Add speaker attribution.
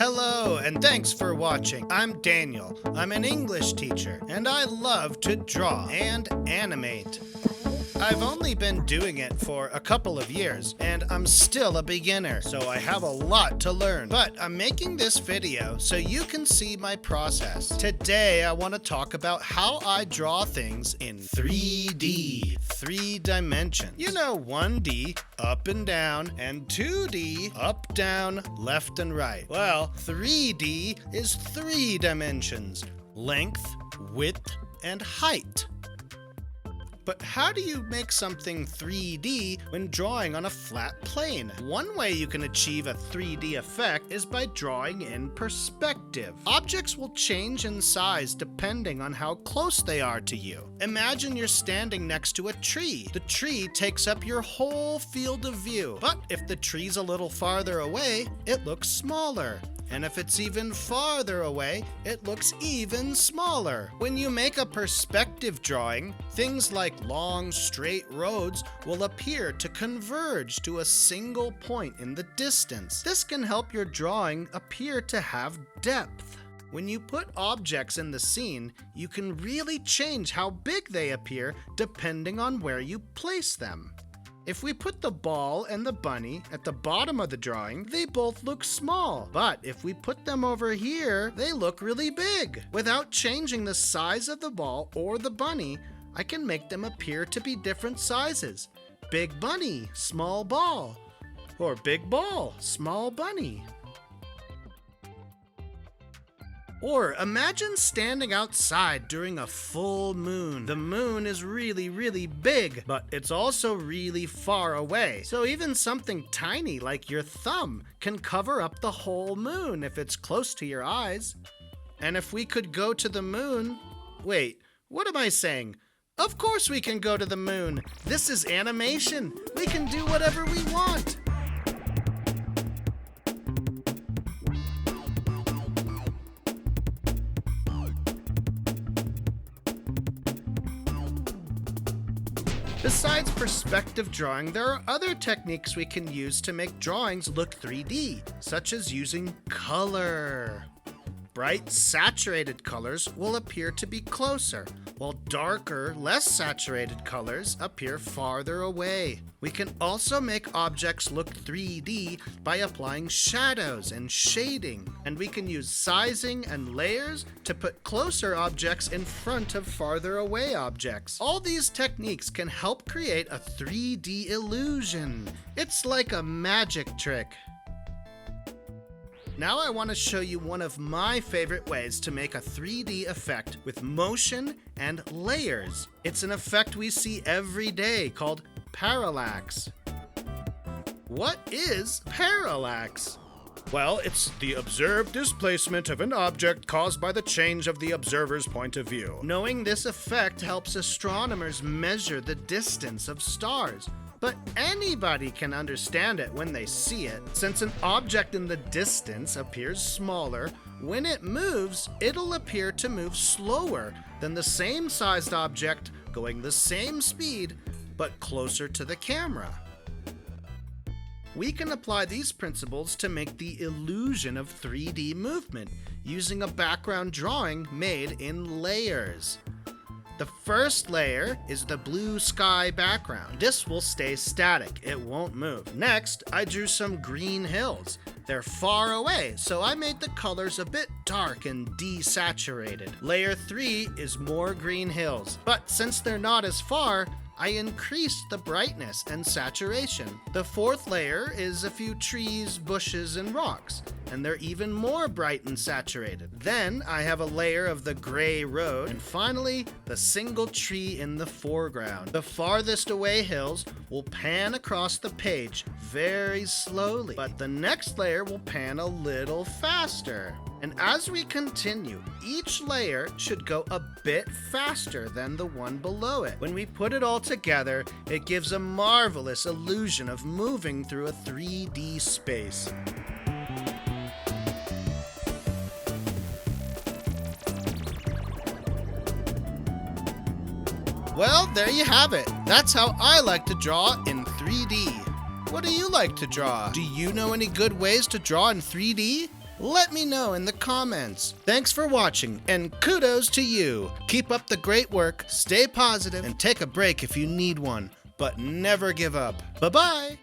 Speaker 1: Hello, and thanks for watching. I'm Daniel. I'm an English teacher, and I love to draw and animate. I've only been doing it for a couple of years, and I'm still a beginner, so I have a lot to learn. But I'm making this video so you can see my process. Today, I want to talk about how I draw things in 3D, 3 dimensions. You know, 1D, up and down, and 2D, up, down, left, and right. Well, 3D is 3 dimensions, length, width, and height. But how do you make something 3D when drawing on a flat plane? One way you can achieve a 3D effect is by drawing in perspective. Objects will change in size depending on how close they are to you. Imagine you're standing next to a tree. The tree takes up your whole field of view. But if the tree's a little farther away, it looks smaller. And if it's even farther away, it looks even smaller. When you make a perspective drawing, things like long, straight roads will appear to converge to a single point in the distance. This can help your drawing appear to have depth. When you put objects in the scene, you can really change how big they appear depending on where you place them. If we put the ball and the bunny at the bottom of the drawing, they both look small. But if we put them over here, they look really big. Without changing the size of the ball or the bunny, I can make them appear to be different sizes. Big bunny, small ball. Or big ball, small bunny. Or imagine standing outside during a full moon. The moon is really, really big, but it's also really far away. So even something tiny like your thumb can cover up the whole moon if it's close to your eyes. And if we could go to the moon... Wait, what am I saying? Of course we can go to the moon. This is animation. We can do whatever we want. Besides perspective drawing, there are other techniques we can use to make drawings look 3D, such as using color. Bright, saturated colors will appear to be closer, while darker, less saturated colors appear farther away. We can also make objects look 3D by applying shadows and shading, and we can use sizing and layers to put closer objects in front of farther away objects. All these techniques can help create a 3D illusion. It's like a magic trick. Now I want to show you one of my favorite ways to make a 3D effect with motion and layers. It's an effect we see every day called parallax. What is parallax? Well, it's the observed displacement of an object caused by the change of the observer's point of view. Knowing this effect helps astronomers measure the distance of stars. But anybody can understand it when they see it. Since an object in the distance appears smaller, when it moves, it'll appear to move slower than the same sized object going the same speed, but closer to the camera. We can apply these principles to make the illusion of 3D movement using a background drawing made in layers. The first layer is the blue sky background. This will stay static, it won't move. Next, I drew some green hills. They're far away, so I made the colors a bit dark and desaturated. Layer 3 is more green hills, but since they're not as far, I increased the brightness and saturation. The fourth layer is a few trees, bushes, and rocks, and they're even more bright and saturated. Then I have a layer of the gray road, and finally, the single tree in the foreground. The farthest away hills will pan across the page very slowly, but the next layer will pan a little faster. And as we continue, each layer should go a bit faster than the one below it. When we put it all together, it gives a marvelous illusion of moving through a 3D space. Well, there you have it. That's how I like to draw in 3D. What do you like to draw? Do you know any good ways to draw in 3D? Let me know in the comments. Thanks for watching, and kudos to you. Keep up the great work, stay positive, and take a break if you need one, but never give up. Bye-bye.